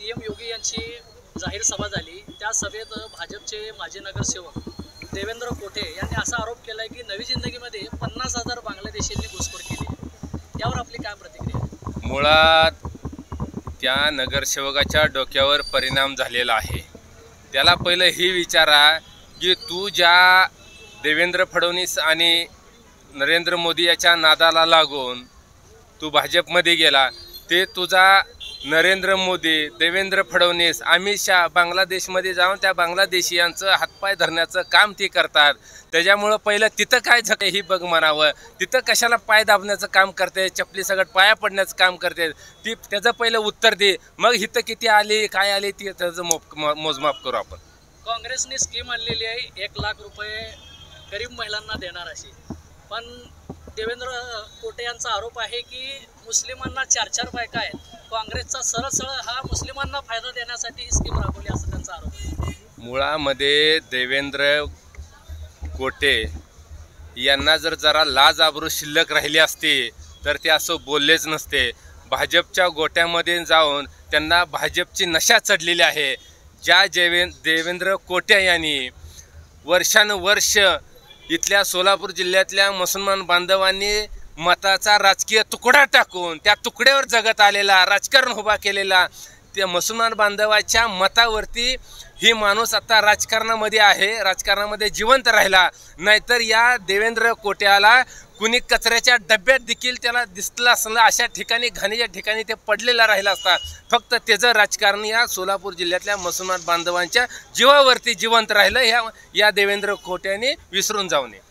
CM योगी यांची जाहीर सभा झाली। त्या सभेत भाजपचे माजी नगरसेवक देवेंद्र कोठे यांनी असा आरोप केलाय की नवी जिंदगीमध्ये 50,000 बांगलादेशींनी घुसखोरी केली। यावर आपली काय प्रतिक्रिया? मुळात त्या नगरसेवकाच्या डोक्यावर परिणाम झालेला आहे। त्याला पहिलं ही विचारा की तू ज्या देवेंद्र फडणवीस आणि नरेंद्र मोदी याच्या नादाला लागून तू भाजपमध्ये गेला, ते तुझा नरेंद्र मोदी, देवेंद्र फडणवीस, अमित शहा बांगलादेशमध्ये जाऊन त्या बांगलादेशीयांचं हातपाय धरण्याचं काम ते करतात। त्याच्यामुळं पहिलं तिथं काय झालं ही बघ म्हणावं, तिथं कशाला पाय दाबण्याचं काम करते, चपली सगळं पाया पडण्याचं काम करते, ती त्याचं पहिलं उत्तर दे। मग इथं किती आली काय आली ती त्याचं मोजमाप करू आपण। काँग्रेसने स्कीम आणलेली आहे 1 लाख रुपये गरीब महिलांना देणार अशी, पण देवेंद्र कोठे यांचा आरोप आहे की मुस्लिमांना 4-4 बायका आहेत। काँग्रेसचा सरळ हा मुस्लिमांना फायदा देण्यासाठी ही स्कीम राबवली असं त्यांचा आरोप आहे। मुळामध्ये देवेंद्र कोठे यांना जरा लाज आबरू शिल्लक राहिली असती तर ते असं बोललेच नसते। भाजपच्या गोट्यामध्ये जाऊन त्यांना भाजपची नशा चढलेली आहे। ज्या देवेंद्र कोठे यांनी वर्षानुवर्ष इथल्या सोलापूर जिल्ह्यातल्या मुसलमान बांधवांनी मताचा राजकीय तुकडा टाकून त्या तुकड्यावर जगत आलेला राजकारण उभा केलेला, त्या मुसलमान बांधवाच्या मतावरती ही माणूस आता राजकारणामध्ये आहे, राजकारणामध्ये जिवंत राहिला। नाहीतर या देवेंद्र कोट्याला कुणी कचऱ्याच्या डब्यात देखील त्याला दिसलं असलं, अशा ठिकाणी घाणीच्या ठिकाणी ते पडलेला राहिला असता। फक्त त्याचं राजकारण या सोलापूर जिल्ह्यातल्या मुसलमान बांधवांच्या जीवावरती जिवंत राहिलं, या देवेंद्र कोट्याने विसरून जाऊ नये।